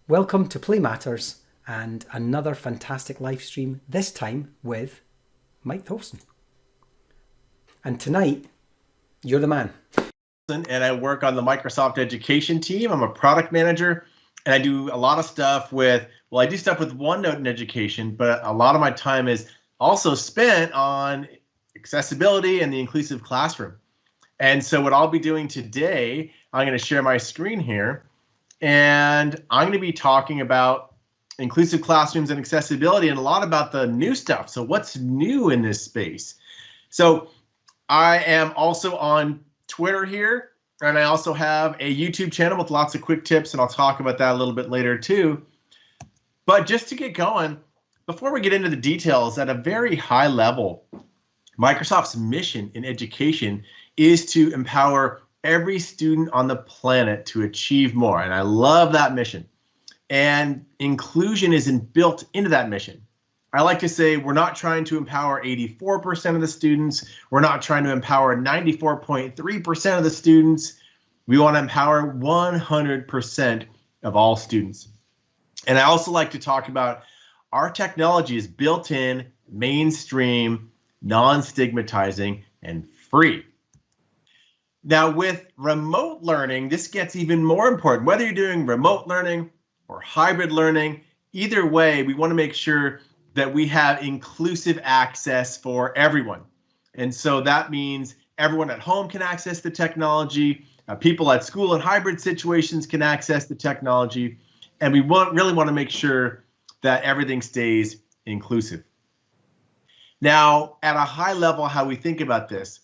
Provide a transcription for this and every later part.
Welcome to Play Matters and another fantastic live stream, this time with Mike Tholfsen. And tonight, you're the man. And I work on the Microsoft education team. I'm a product manager, and I do a lot of stuff with, well, I do stuff with OneNote in education, but a lot of my time is also spent on accessibility and the inclusive classroom. And so what I'll be doing today, I'm going to share my screen here, and I'm going to be talking about inclusive classrooms and accessibility and a lot about the new stuff. So what's new in this space? So I am also on Twitter here, and I also have a YouTube channel with lots of quick tips, and I'll talk about that a little bit later too. But just to get going, before we get into the details, at a very high level, Microsoft's mission in education is to empower every student on the planet to achieve more. And I love that mission. And inclusion is built into that mission. I like to say we're not trying to empower 84% of the students. We're not trying to empower 94.3% of the students. We want to empower 100% of all students. And I also like to talk about our technology is built in, mainstream, non-stigmatizing, and free. Now with remote learning, this gets even more important. Whether you're doing remote learning or hybrid learning, either way, we want to make sure that we have inclusive access for everyone. And so that means everyone at home can access the technology, people at school in hybrid situations can access the technology, and we really want to make sure that everything stays inclusive. Now, at a high level, how we think about this,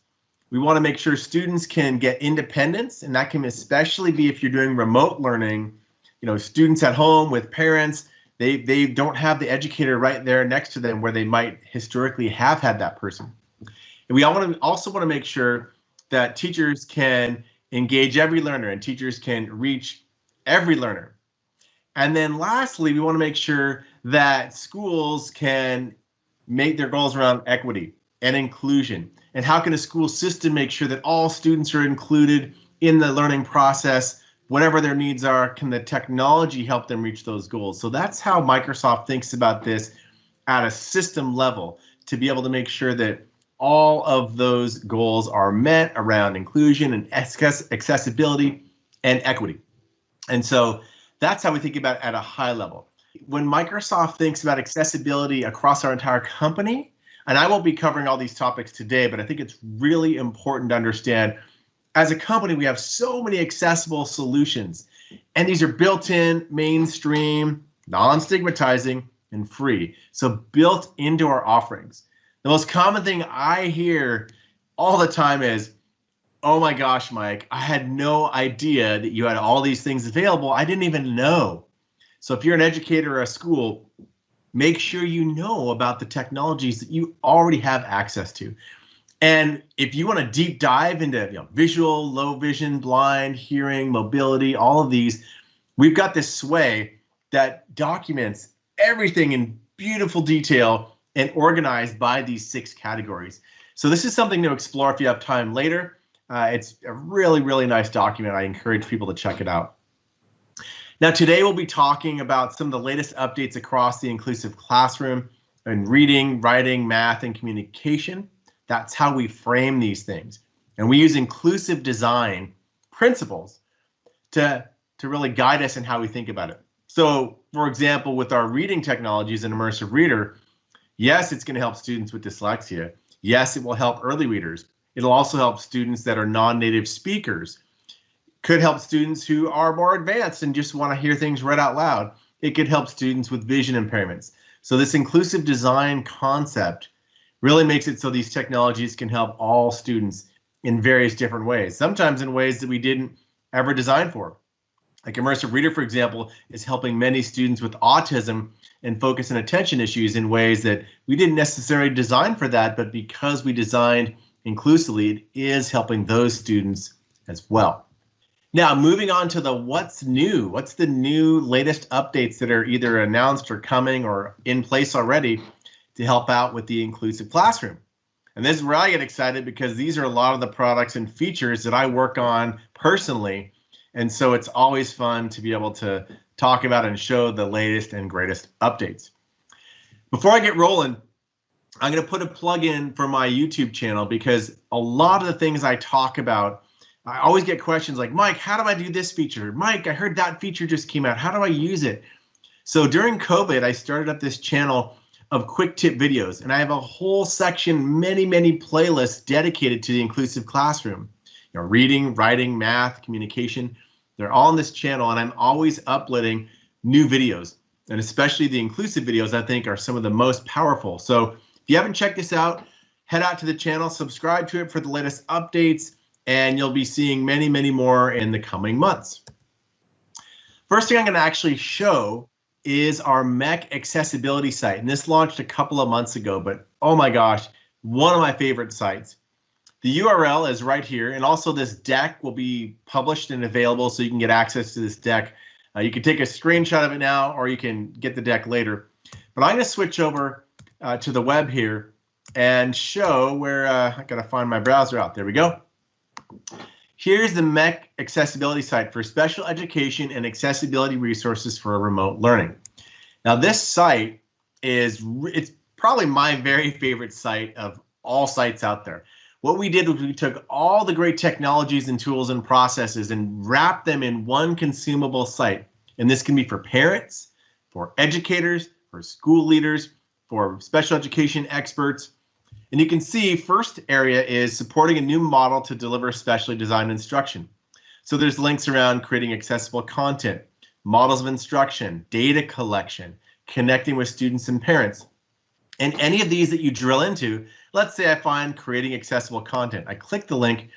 we want to make sure students can get independence, and that can especially be if you're doing remote learning. You know, students at home with parents, they don't have the educator right there next to them where they might historically have had that person. And we also want to make sure that teachers can engage every learner and teachers can reach every learner. And then lastly, we want to make sure that schools can make their goals around equity and inclusion. And how can a school system make sure that all students are included in the learning process? Whatever their needs are, can the technology help them reach those goals? So that's how Microsoft thinks about this at a system level, to be able to make sure that all of those goals are met around inclusion and accessibility and equity. And so that's how we think about it at a high level. When Microsoft thinks about accessibility across our entire company, and I won't be covering all these topics today, but I think it's really important to understand as a company, we have so many accessible solutions, and these are built in, mainstream, non-stigmatizing, and free. So built into our offerings. The most common thing I hear all the time is, oh my gosh, Mike, I had no idea that you had all these things available. I didn't even know. So if you're an educator or a school, make sure you know about the technologies that you already have access to. And if you want to deep dive into visual, low vision, blind, hearing, mobility, all of these, we've got this sway that documents everything in beautiful detail and organized by these 6 categories. So this is something to explore if you have time later. It's a really, really nice document. I encourage people to check it out. Now today we'll be talking about some of the latest updates across the inclusive classroom in reading, writing, math, and communication. That's how we frame these things. And we use inclusive design principles to really guide us in how we think about it. So, for example, with our reading technologies and Immersive Reader, yes, it's going to help students with dyslexia. Yes, it will help early readers. It'll also help students that are non-native speakers. Could help students who are more advanced and just want to hear things read out loud. It could help students with vision impairments. So this inclusive design concept really makes it so these technologies can help all students in various different ways, sometimes in ways that we didn't ever design for. Like Immersive Reader, for example, is helping many students with autism and focus and attention issues in ways that we didn't necessarily design for that, but because we designed inclusively, it is helping those students as well. Now, moving on to the what's new. What's the new latest updates that are either announced or coming or in place already to help out with the inclusive classroom? And this is where I get excited because these are a lot of the products and features that I work on personally And so it's always fun to be able to talk about and show the latest and greatest updates. Before I get rolling, I'm going to put a plug in for my YouTube channel, because a lot of the things I talk about, I always get questions like, Mike, how do I do this feature? Mike, I heard that feature just came out. How do I use it? So during COVID, I started up this channel of quick tip videos, and I have a whole section, many playlists dedicated to the inclusive classroom. You know, reading, writing, math, communication, they're all on this channel, and I'm always uploading new videos, and especially the inclusive videos I think are some of the most powerful. So if you haven't checked this out, head out to the channel, subscribe to it for the latest updates, and you'll be seeing many more in the coming months. First thing I'm going to actually show is our MEC Accessibility Site, and this launched a couple of months ago, but oh my gosh, one of my favorite sites. The URL is right here, and also this deck will be published and available, so you can get access to this deck. You can take a screenshot of it now, or you can get the deck later. But I'm going to switch over to the web here and show where I got to find my browser out. There we go. Here's the MEC Accessibility Site for special education and accessibility resources for remote learning. Now this site it's probably my very favorite site of all sites out there. What we did was we took all the great technologies and tools and processes and wrapped them in one consumable site. And this can be for parents, for educators, for school leaders, for special education experts. And you can see first area is supporting a new model to deliver specially designed instruction. So there's links around creating accessible content, models of instruction, data collection, connecting with students and parents. And any of these that you drill into, let's say I find creating accessible content. I click the link,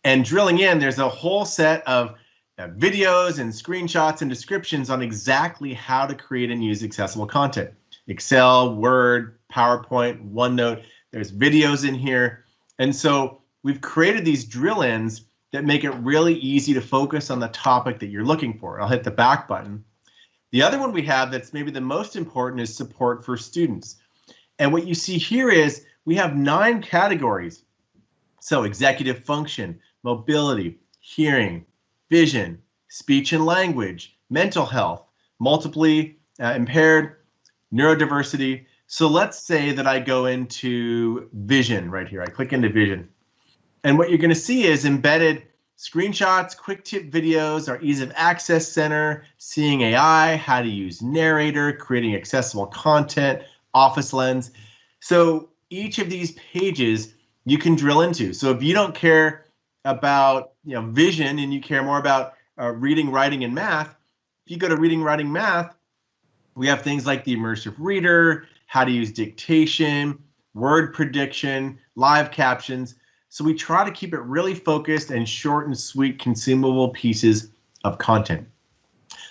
and drilling in, there's a whole set of videos and screenshots and descriptions on exactly how to create and use accessible content. Excel, Word, PowerPoint, OneNote, there's videos in here. And so we've created these drill-ins that make it really easy to focus on the topic that you're looking for. I'll hit the back button. The other one we have that's maybe the most important is support for students. And what you see here is we have 9 categories. So executive function, mobility, hearing, vision, speech and language, mental health, multiply impaired, neurodiversity. So let's say that I go into vision right here. I click into vision. And what you're going to see is embedded screenshots, quick tip videos, our ease of access center, seeing AI, how to use narrator, creating accessible content, Office Lens. So each of these pages you can drill into. So if you don't care about vision and you care more about reading, writing, and math, if you go to reading, writing, math, we have things like the Immersive Reader, how to use dictation, word prediction, live captions. So we try to keep it really focused and short and sweet consumable pieces of content.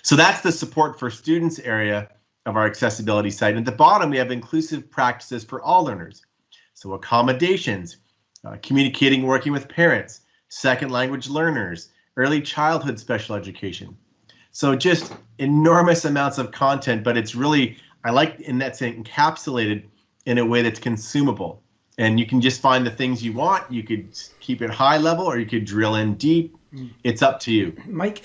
So that's the support for students area of our accessibility site. At the bottom, we have inclusive practices for all learners. So accommodations, communicating, working with parents, second language learners, early childhood special education. So just enormous amounts of content, but it's really, I like in that sense, encapsulated in a way that's consumable. And you can just find the things you want. You could keep it high level or you could drill in deep. It's up to you. Mike,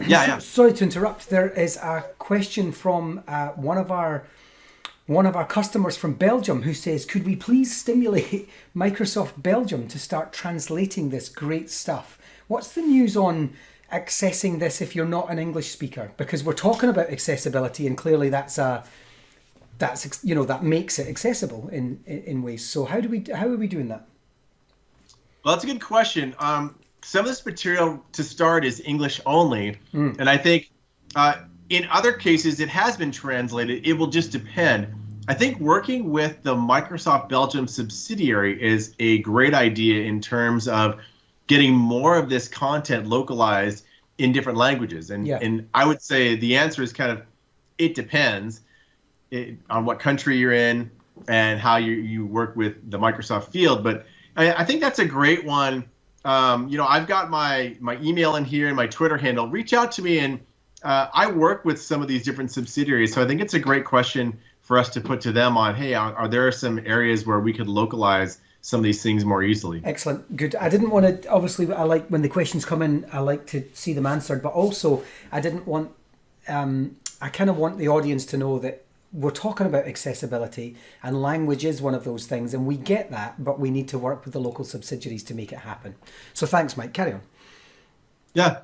yeah. Sorry to interrupt. There is a question from one of our customers from Belgium who says, could we please stimulate Microsoft Belgium to start translating this great stuff? What's the news on accessing this if you're not an English speaker? Because we're talking about accessibility, and clearly that makes it accessible in ways. So how are we doing that? Well, that's a good question. Some of this material to start is English only, and I think in other cases it has been translated. It will just depend. I think working with the Microsoft Belgium subsidiary is a great idea in terms of getting more of this content localized in different languages. And I would say the answer is kind of, it depends on what country you're in and how you work with the Microsoft field. But I think that's a great one. I've got my email in here and my Twitter handle. Reach out to me, and I work with some of these different subsidiaries. So I think it's a great question for us to put to them on, hey, are there some areas where we could localize some of these things more easily. Excellent. Good. I didn't want to, obviously, I like when the questions come in, I like to see them answered, but also I didn't want, I kind of want the audience to know that we're talking about accessibility and language is one of those things, and we get that, but we need to work with the local subsidiaries to make it happen. So thanks, Mike. Carry on. Yeah.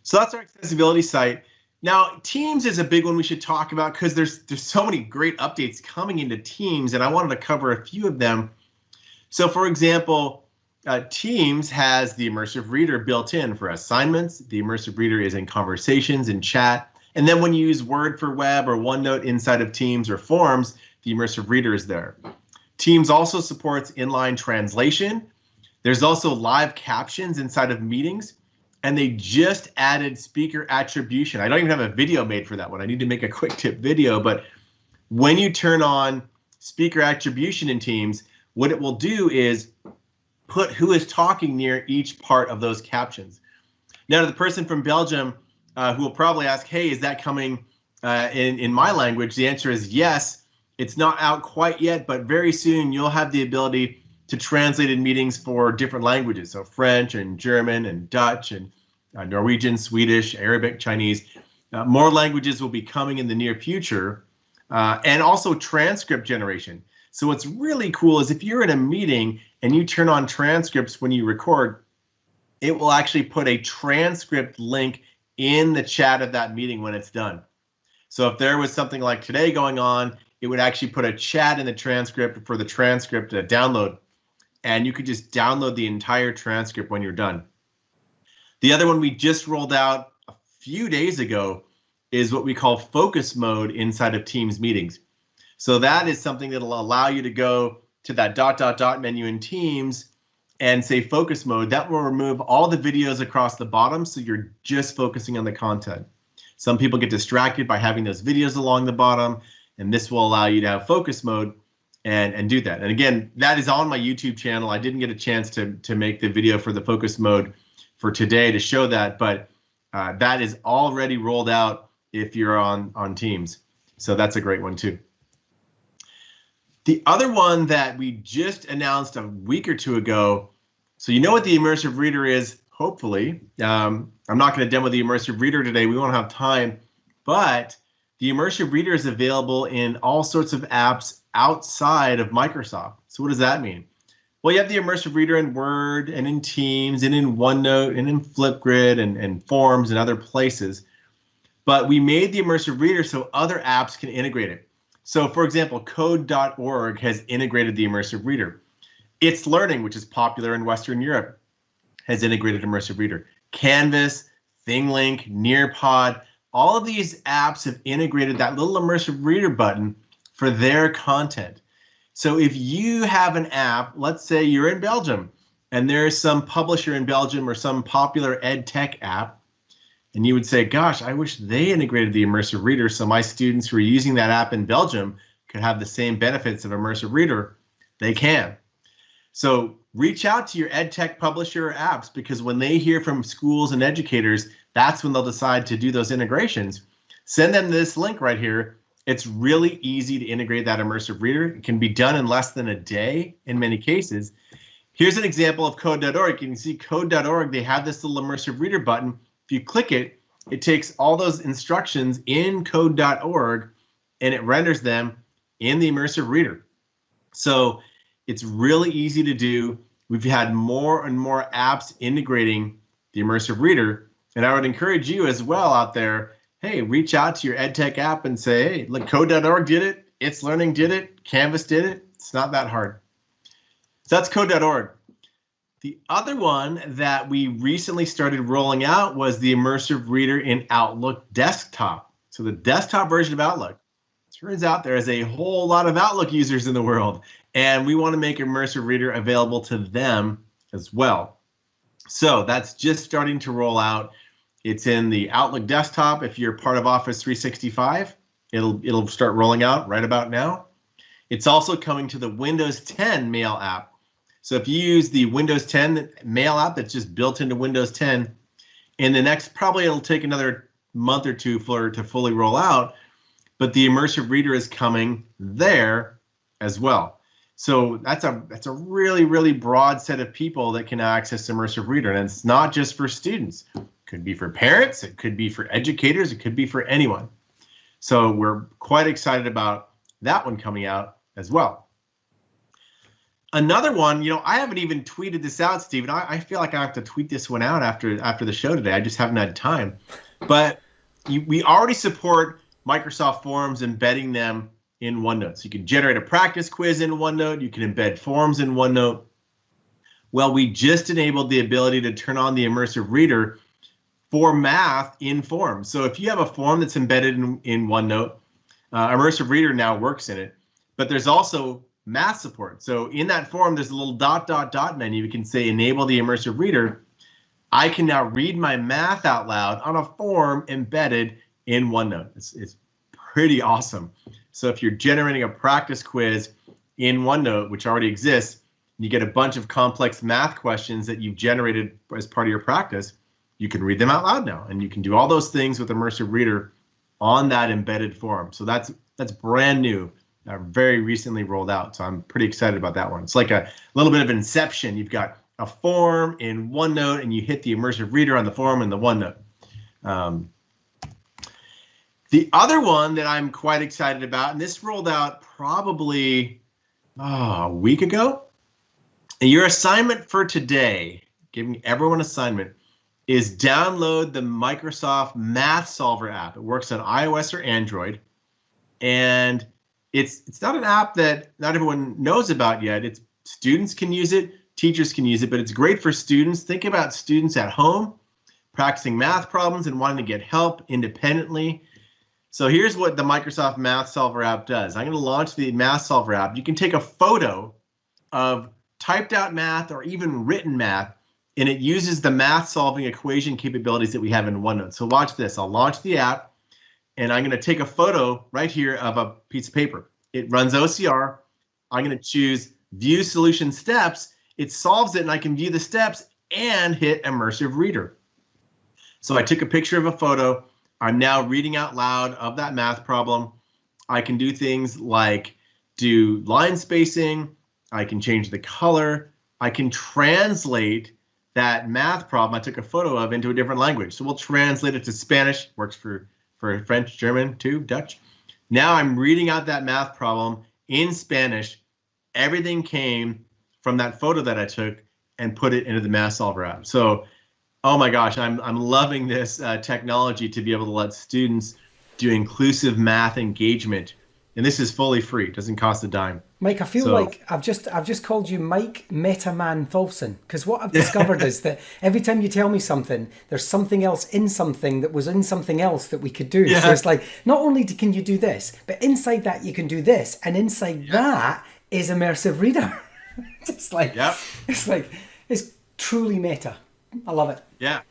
So that's our accessibility site. Now, Teams is a big one we should talk about because there's so many great updates coming into Teams, and I wanted to cover a few of them. So, for example, Teams has the Immersive Reader built in for assignments. The Immersive Reader is in conversations and chat. And then when you use Word for Web or OneNote inside of Teams or Forms, the Immersive Reader is there. Teams also supports inline translation. There's also live captions inside of meetings. And they just added speaker attribution. I don't even have a video made for that one. I need to make a quick tip video. But when you turn on speaker attribution in Teams, what it will do is put who is talking near each part of those captions. Now, to the person from Belgium who will probably ask, hey, is that coming in my language? The answer is yes. It's not out quite yet, but very soon you'll have the ability to translate in meetings for different languages. So French and German and Dutch and Norwegian, Swedish, Arabic, Chinese. More languages will be coming in the near future, and also transcript generation. So what's really cool is if you're in a meeting and you turn on transcripts when you record, it will actually put a transcript link in the chat of that meeting when it's done. So if there was something like today going on, it would actually put a chat in the transcript for the transcript to download, and you could just download the entire transcript when you're done. The other one we just rolled out a few days ago is what we call focus mode inside of Teams meetings. So that is something that will allow you to go to that ... menu in Teams and say focus mode. That will remove all the videos across the bottom, so you're just focusing on the content. Some people get distracted by having those videos along the bottom, and this will allow you to have focus mode and do that. And again, that is on my YouTube channel. I didn't get a chance to make the video for the focus mode for today to show that, but that is already rolled out if you're on Teams. So that's a great one too. The other one that we just announced a week or two ago, so you know what the Immersive Reader is, hopefully. I'm not going to demo the Immersive Reader today. We won't have time, but the Immersive Reader is available in all sorts of apps outside of Microsoft. So what does that mean? Well, you have the Immersive Reader in Word and in Teams and in OneNote and in Flipgrid and Forms and other places. But we made the Immersive Reader so other apps can integrate it. So for example, code.org has integrated the Immersive Reader. It's Learning, which is popular in Western Europe, has integrated Immersive Reader. Canvas, ThingLink, Nearpod, all of these apps have integrated that little Immersive Reader button for their content. So if you have an app, let's say you're in Belgium and there's some publisher in Belgium or some popular EdTech app, and you would say, gosh, I wish they integrated the Immersive Reader so my students who are using that app in Belgium could have the same benefits of Immersive Reader. They can. So reach out to your EdTech publisher or apps, because when they hear from schools and educators, that's when they'll decide to do those integrations. Send them this link right here. It's really easy to integrate that Immersive Reader. It can be done in less than a day in many cases. Here's an example of code.org. You can see code.org, they have this little Immersive Reader button. If you click it, it takes all those instructions in code.org and it renders them in the Immersive Reader. So it's really easy to do. We've had more and more apps integrating the Immersive Reader, and I would encourage you as well out there, hey, reach out to your EdTech app and say, hey, look, code.org did it, It's Learning did it, Canvas did it. It's not that hard. So that's code.org. The other one that we recently started rolling out was the Immersive Reader in Outlook Desktop. So the desktop version of Outlook. Turns out there is a whole lot of Outlook users in the world, and we want to make Immersive Reader available to them as well. So that's just starting to roll out. It's in the Outlook Desktop. If you're part of Office 365, it'll start rolling out right about now. It's also coming to the Windows 10 Mail app. So if you use the Windows 10 Mail app that's just built into Windows 10, in the next, probably it'll take another month or two for it to fully roll out, but the Immersive Reader is coming there as well. So that's a really, really broad set of people that can access Immersive Reader. And it's not just for students. It could be for parents, it could be for educators, it could be for anyone. So we're quite excited about that one coming out as well. Another one, I haven't even tweeted this out, Stephen. I feel like I have to tweet this one out after the show today. I just haven't had time. But we already support Microsoft Forms, embedding them in OneNote. So you can generate a practice quiz in OneNote. You can embed forms in OneNote. Well, we just enabled the ability to turn on the Immersive Reader for math in forms. So if you have a form that's embedded in OneNote, Immersive Reader now works in it. But there's also math support. So in that form, there's a little ... menu. You can say enable the Immersive Reader. I can now read my math out loud on a form embedded in OneNote. It's pretty awesome. So if you're generating a practice quiz in OneNote, which already exists, you get a bunch of complex math questions that you've generated as part of your practice, you can read them out loud now. And you can do all those things with Immersive Reader on that embedded form. So that's brand new, very recently rolled out. So I'm pretty excited about that one. It's like a little bit of Inception. You've got a form in OneNote and you hit the Immersive Reader on the form in the OneNote. The other one that I'm quite excited about, and this rolled out probably a week ago, and your assignment for today, giving everyone assignment, is download the Microsoft Math Solver app. It works on iOS or Android, and it's not an app that not everyone knows about yet. It's students can use it, teachers can use it, but it's great for students. Think about students at home practicing math problems and wanting to get help independently. So here's what the Microsoft Math Solver app does. I'm going to launch the Math Solver app. You can take a photo of typed out math or even written math, and it uses the math solving equation capabilities that we have in OneNote. So watch this. I'll launch the app, and I'm going to take a photo right here of a piece of paper. It runs OCR. I'm going to choose View Solution Steps. It solves it, and I can view the steps and hit Immersive Reader. So I took a picture of a photo. I'm now reading out loud of that math problem. I can do things like do line spacing. I can change the color. I can translate that math problem I took a photo of into a different language. So we'll translate it to Spanish. Works for French, German, too, Dutch. Now I'm reading out that math problem in Spanish. Everything came from that photo that I took and put it into the Math Solver app. So, oh my gosh, I'm loving this technology to be able to let students do inclusive math engagement. And this is fully free. It doesn't cost a dime. Mike, I feel like I've just called you Mike Metaman Tholfsen, because what I've discovered is that every time you tell me something, there's something else in something that was in something else that we could do. Yeah. So it's like, not only can you do this, but inside that you can do this, and inside that is Immersive Reader. It's truly meta. I love it. Yeah.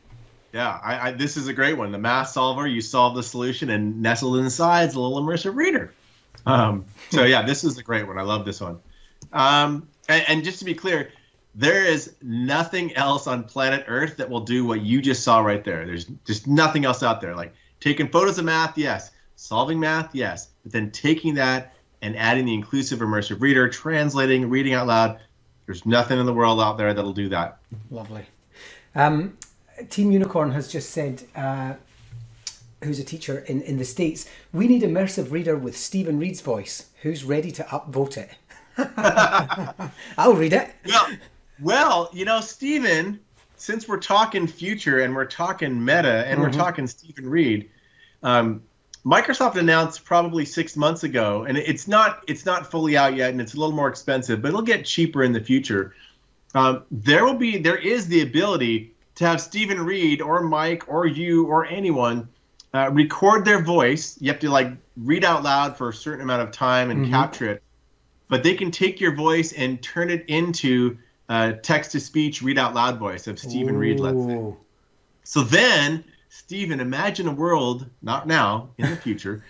This is a great one. The Math Solver, you solve the solution, and nestled inside is a little Immersive Reader. So yeah, this is a great one. I love this one. And just to be clear, there is nothing else on planet Earth that will do what you just saw right there. There's just nothing else out there. Like taking photos of math, yes. Solving math, yes. But then taking that and adding the inclusive Immersive Reader, translating, reading out loud. There's nothing in the world out there that'll do that. Lovely. Team Unicorn has just said, who's a teacher in the States, we need Immersive Reader with Stephen Reed's voice. Who's ready to upvote it? I'll read it. Well, Stephen, since we're talking future and we're talking meta and we're talking Stephen Reed, Microsoft announced probably 6 months ago, and it's not fully out yet, and it's a little more expensive, but it'll get cheaper in the future. There is the ability to have Stephen Reed or Mike or you or anyone record their voice. You have to read out loud for a certain amount of time and capture it, but they can take your voice and turn it into text-to-speech read out loud voice of Stephen Reed, let's say. So then, Stephen, imagine a world, not now, in the future,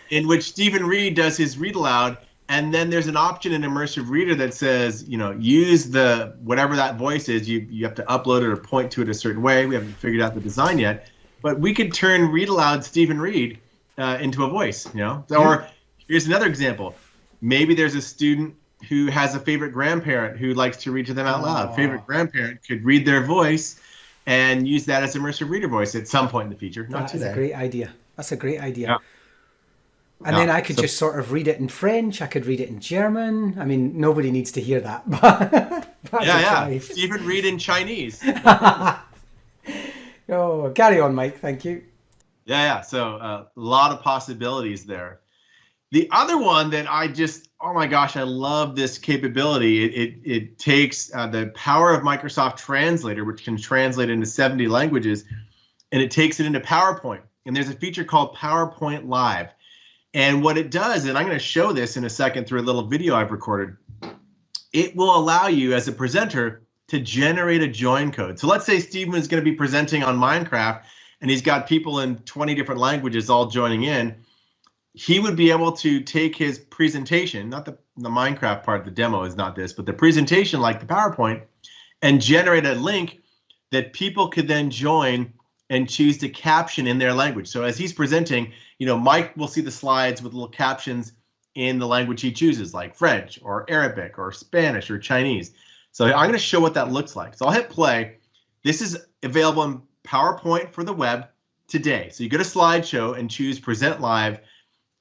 in which Stephen Reed does his read aloud, and then there's an option in Immersive Reader that says, use the whatever that voice is. You have to upload it or point to it a certain way. We haven't figured out the design yet, but we could turn read aloud Stephen Reed into a voice. Or here's another example. Maybe there's a student who has a favorite grandparent who likes to read to them out loud. Oh. Favorite grandparent could read their voice and use that as immersive reader voice at some point in the future. Not today. That's a great idea. That's a great idea. Yeah. And Yeah. then I could So- just sort of read it in French. I could read it in German. I mean, nobody needs to hear that. But Yeah. Stephen, read in Chinese. Oh, carry on, Mike. Thank you. Yeah. So a lot of possibilities there. The other one that I just, oh my gosh, I love this capability. It takes the power of Microsoft Translator, which can translate into 70 languages, and it takes it into PowerPoint. And there's a feature called PowerPoint Live. And what it does, and I'm going to show this in a second through a little video I've recorded, it will allow you as a presenter to generate a join code. So let's say Stephen is going to be presenting on Minecraft, and he's got people in 20 different languages all joining in. He would be able to take his presentation, not the Minecraft part, the demo is not this, but the presentation like the PowerPoint, and generate a link that people could then join and choose to caption in their language. So as he's presenting, Mike will see the slides with little captions in the language he chooses, like French or Arabic or Spanish or Chinese. So I'm going to show what that looks like. So I'll hit play. This is available in PowerPoint for the web today. So you go to slideshow and choose present live,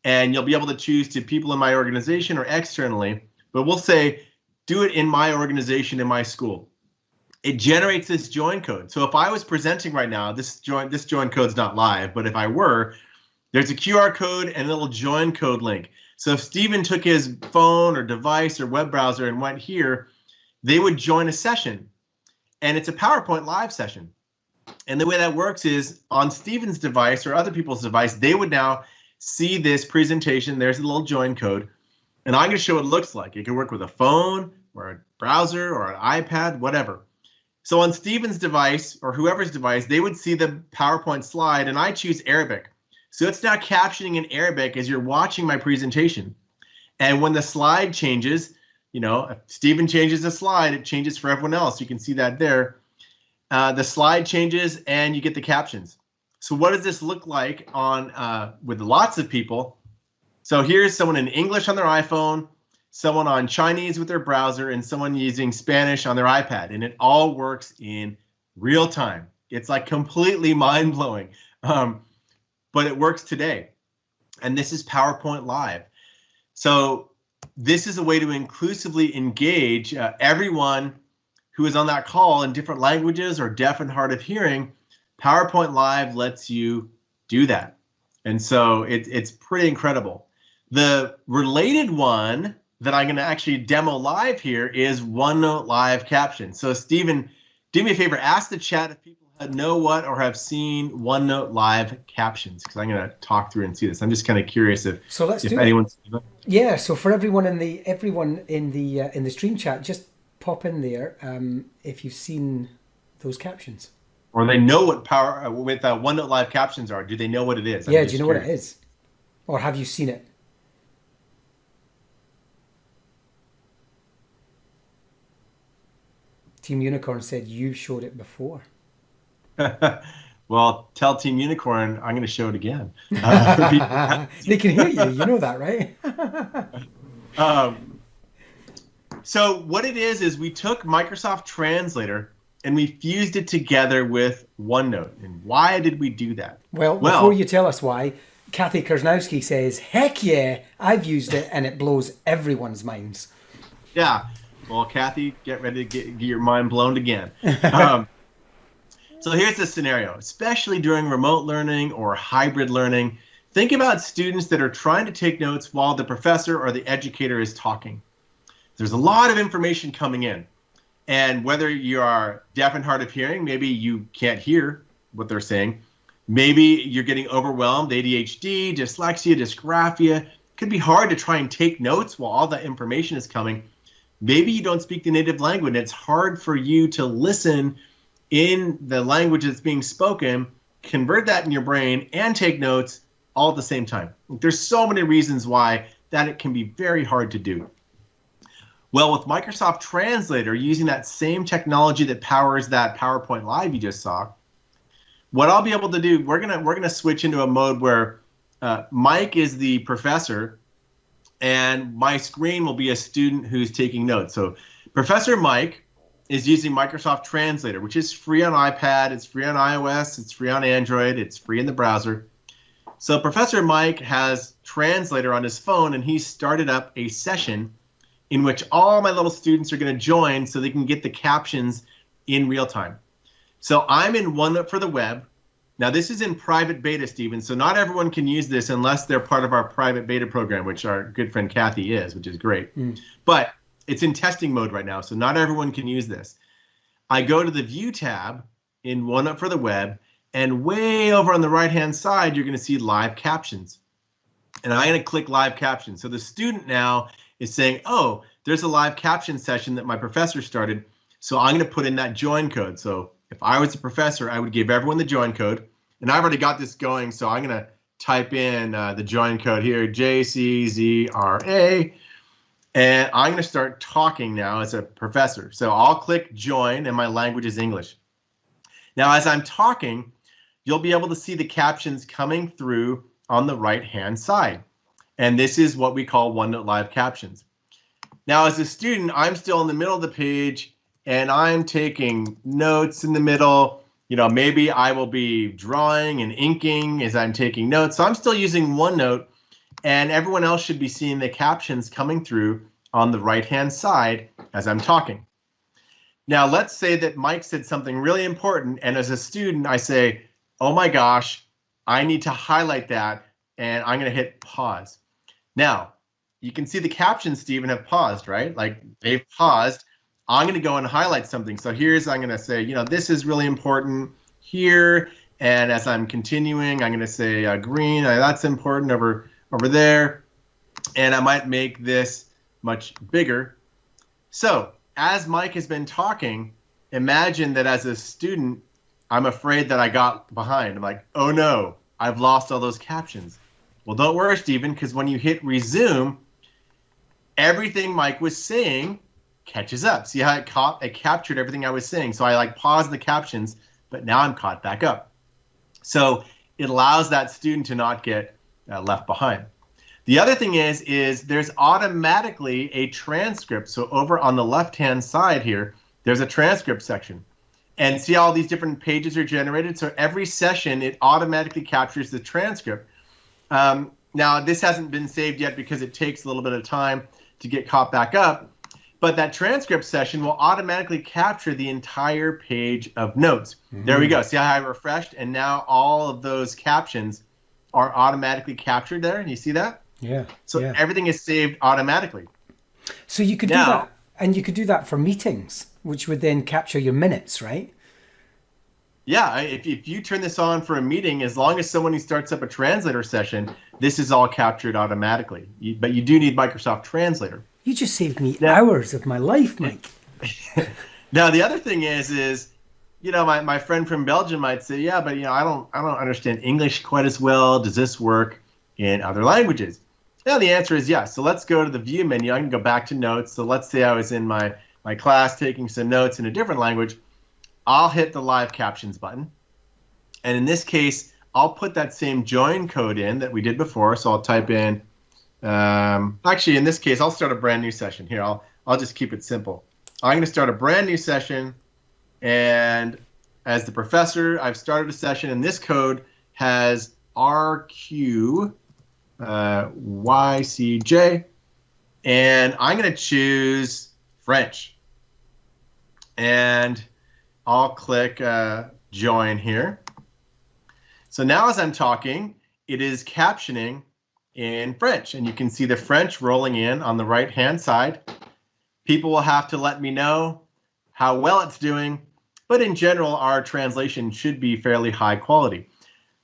and you'll be able to choose to people in my organization or externally, but we'll say do it in my organization, in my school. It generates this join code. So if I was presenting right now, this join code's not live, but if I were, there's a QR code and a little join code link. So if Stephen took his phone or device or web browser and went here, they would join a session, and it's a PowerPoint live session. And the way that works is on Stephen's device or other people's device, they would now see this presentation. There's a little join code, and I'm going to show what it looks like. It can work with a phone or a browser or an iPad, whatever. So on Stephen's device or whoever's device, they would see the PowerPoint slide, and I choose Arabic. So it's now captioning in Arabic as you're watching my presentation. And when the slide changes, if Stephen changes the slide, it changes for everyone else. You can see that there. The slide changes and you get the captions. So what does this look like on with lots of people? So here's someone in English on their iPhone, someone on Chinese with their browser, and someone using Spanish on their iPad. And it all works in real time. It's like completely mind-blowing. But it works today. And this is PowerPoint Live. So this is a way to inclusively engage everyone who is on that call in different languages or deaf and hard of hearing. PowerPoint Live lets you do that. And so it's pretty incredible. The related one that I'm going to actually demo live here is OneNote Live Captions. So Stephen, do me a favor, ask the chat if people know what or have seen OneNote Live Captions, because I'm going to talk through and see this. I'm just kind of curious if anyone's seen it. Yeah, so for everyone in the stream chat, just pop in there if you've seen those captions. Or they know what OneNote Live Captions are. Do they know what it is? Yeah, do you know what it is? Or have you seen it? Team Unicorn said you've showed it before. Well, tell Team Unicorn I'm going to show it again. They can hear you. You know that, right? So what it is we took Microsoft Translator and we fused it together with OneNote. And why did we do that? Well, before you tell us why, Kathy Kersnowski says, heck yeah, I've used it and it blows everyone's minds. Yeah. Well, Kathy, get ready to get your mind blown again. So here's the scenario, especially during remote learning or hybrid learning. Think about students that are trying to take notes while the professor or the educator is talking. There's a lot of information coming in. And whether you are deaf and hard of hearing, maybe you can't hear what they're saying. Maybe you're getting overwhelmed, ADHD, dyslexia, dysgraphia. It could be hard to try and take notes while all that information is coming. Maybe you don't speak the native language. It's hard for you to listen in the language that's being spoken, convert that in your brain, and take notes all at the same time. There's so many reasons why that it can be very hard to do. Well, with Microsoft Translator, using that same technology that powers that PowerPoint Live you just saw, what I'll be able to do, we're gonna switch into a mode where Mike is the professor, and my screen will be a student who's taking notes. So Professor Mike is using Microsoft Translator, which is free on iPad, it's free on iOS, it's free on Android, it's free in the browser. So Professor Mike has Translator on his phone, and he started up a session in which all my little students are going to join so they can get the captions in real time. So I'm in OneNote for the web. Now this is in private beta, Stephen, so not everyone can use this unless they're part of our private beta program, which our good friend Kathy is, which is great. But it's in testing mode right now, so not everyone can use this. I go to the View tab in OneNote for the web, and way over on the right-hand side, you're going to see Live Captions. And I'm going to click Live Captions. So the student now is saying, oh, there's a live caption session that my professor started, so I'm going to put in that join code. So if I was a professor, I would give everyone the join code. And I've already got this going, so I'm going to type in the join code here, JCZRA. And I'm going to start talking now as a professor. So I'll click join, and my language is English. Now, as I'm talking, you'll be able to see the captions coming through on the right-hand side. And this is what we call OneNote Live Captions. Now, as a student, I'm still in the middle of the page, and I'm taking notes in the middle. You know, maybe I will be drawing and inking as I'm taking notes. So I'm still using OneNote, and everyone else should be seeing the captions coming through on the right-hand side as I'm talking. Now, let's say that Mike said something really important, and as a student, I say, oh my gosh, I need to highlight that, and I'm going to hit pause. Now, you can see the captions, Stephen, have paused, right? Like they've paused. I'm going to go and highlight something. So I'm going to say, you know, this is really important here. And as I'm continuing, I'm going to say green. That's important over there. And I might make this much bigger. So as Mike has been talking, imagine that as a student, I'm afraid that I got behind. I'm like, oh no, I've lost all those captions. Well, don't worry, Stephen, because when you hit resume, everything Mike was saying catches up. See how it captured everything I was saying. So I like paused the captions, but now I'm caught back up. So it allows that student to not get left behind. The other thing is there's automatically a transcript. So over on the left-hand side here, there's a transcript section. And see all these different pages are generated. So every session, it automatically captures the transcript. Now, this hasn't been saved yet because it takes a little bit of time to get caught back up. But that transcript session will automatically capture the entire page of notes. There we go. See how I refreshed? And now all of those captions are automatically captured there. And you see that? Yeah. So everything is saved automatically. So you could do that, and you could do that for meetings, which would then capture your minutes, right? Yeah, if you turn this on for a meeting, as long as someone starts up a translator session, this is all captured automatically. But you do need Microsoft Translator. You just saved me hours of my life, Mike. Now, the other thing is, you know, my friend from Belgium might say, yeah, but, you know, I don't understand English quite as well. Does this work in other languages? Now, the answer is yes. So let's go to the view menu. I can go back to notes. So let's say I was in my class taking some notes in a different language. I'll hit the live captions button. And in this case, I'll put that same join code in that we did before. So I'll type in, actually in this case, I'll start a brand new session here. I'll just keep it simple. I'm going to start a brand new session. And as the professor, I've started a session, and this code has RQYCJ. And I'm going to choose French. And I'll click join here. So now as I'm talking, it is captioning in French, and you can see the French rolling in on the right-hand side. People will have to let me know how well it's doing, but in general, our translation should be fairly high quality.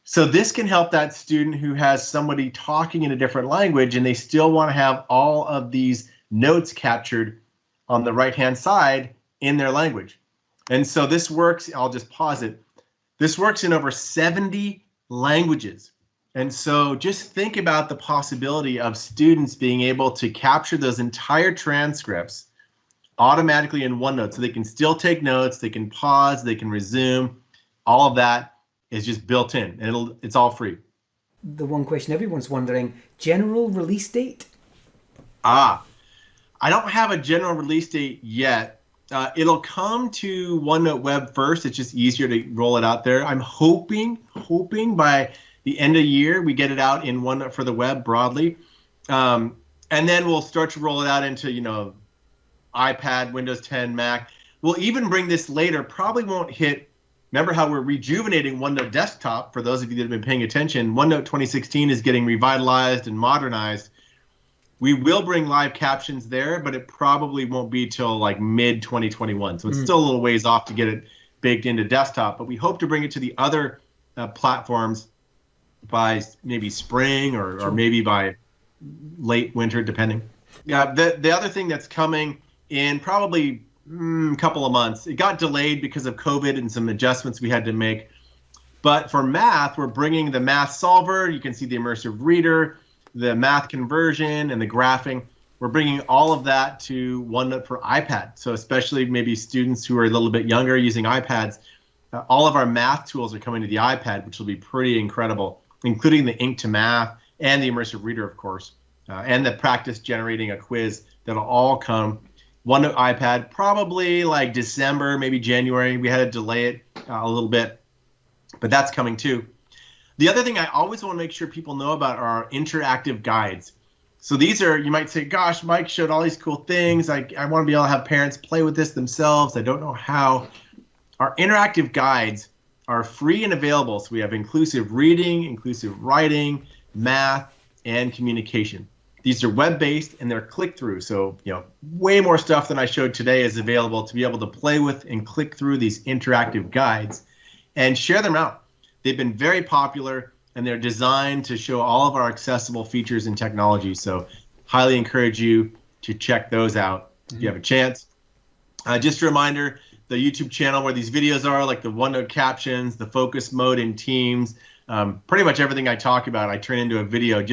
So this can help that student who has somebody talking in a different language, and they still want to have all of these notes captured on the right-hand side in their language. And so this works, I'll just pause it. This works in over 70 languages. And so just think about the possibility of students being able to capture those entire transcripts automatically in OneNote. So they can still take notes, they can pause, they can resume. All of that is just built in, and it's all free. The one question everyone's wondering, general release date? Ah, I don't have a general release date yet. It'll come to OneNote Web first. It's just easier to roll it out there. I'm hoping by the end of the year we get it out in OneNote for the web broadly, and then we'll start to roll it out into iPad, Windows 10, Mac. We'll even bring this later. Probably won't hit. Remember how we're rejuvenating OneNote Desktop? For those of you that have been paying attention, OneNote 2016 is getting revitalized and modernized. We will bring live captions there, but it probably won't be till like mid 2021. So it's still a little ways off to get it baked into desktop, but we hope to bring it to the other platforms by maybe spring or maybe by late winter, depending. Yeah, the other thing that's coming in probably a couple of months, it got delayed because of COVID and some adjustments we had to make. But for math, we're bringing the math solver. You can see the immersive reader, the math conversion, and the graphing. We're bringing all of that to OneNote for iPad. So especially maybe students who are a little bit younger using iPads, all of our math tools are coming to the iPad, which will be pretty incredible, including the Ink to Math and the immersive reader, of course, and the practice generating a quiz. That'll all come OneNote iPad, probably like December, maybe January. We had to delay it a little bit, but that's coming too. The other thing I always want to make sure people know about are our interactive guides. So these are, you might say, gosh, Mike showed all these cool things. I want to be able to have parents play with this themselves. I don't know how. Our interactive guides are free and available. So we have inclusive reading, inclusive writing, math, and communication. These are web-based and they're click-through. So, way more stuff than I showed today is available to be able to play with and click through these interactive guides and share them out. They've been very popular, and they're designed to show all of our accessible features and technology. So highly encourage you to check those out if you have a chance. Just a reminder, the YouTube channel where these videos are, like the OneNote captions, the focus mode in Teams, pretty much everything I talk about, I turn into a video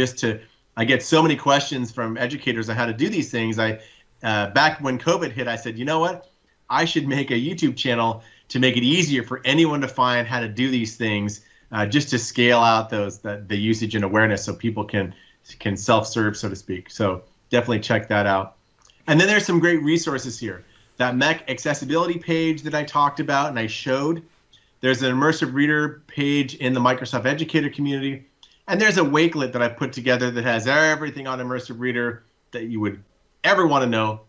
I get so many questions from educators on how to do these things. Back when COVID hit, I said, you know what? I should make a YouTube channel to make it easier for anyone to find how to do these things, just to scale out the usage and awareness so people can self-serve, so to speak. So definitely check that out. And then there's some great resources here. That MEC accessibility page that I talked about and I showed. There's an immersive reader page in the Microsoft Educator community. And there's a wakelet that I put together that has everything on immersive reader that you would ever want to know.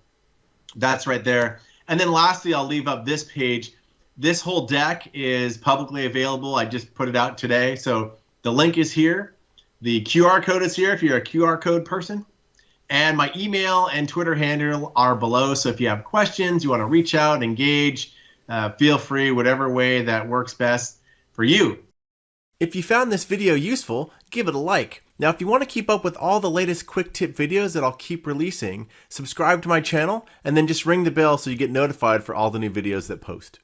That's right there. And then lastly, I'll leave up this page. This whole deck is publicly available. I just put it out today. So the link is here. The QR code is here if you're a QR code person. And my email and Twitter handle are below. So if you have questions, you want to reach out, engage, feel free, whatever way that works best for you. If you found this video useful, give it a like. Now, if you want to keep up with all the latest quick tip videos that I'll keep releasing, subscribe to my channel and then just ring the bell so you get notified for all the new videos that post.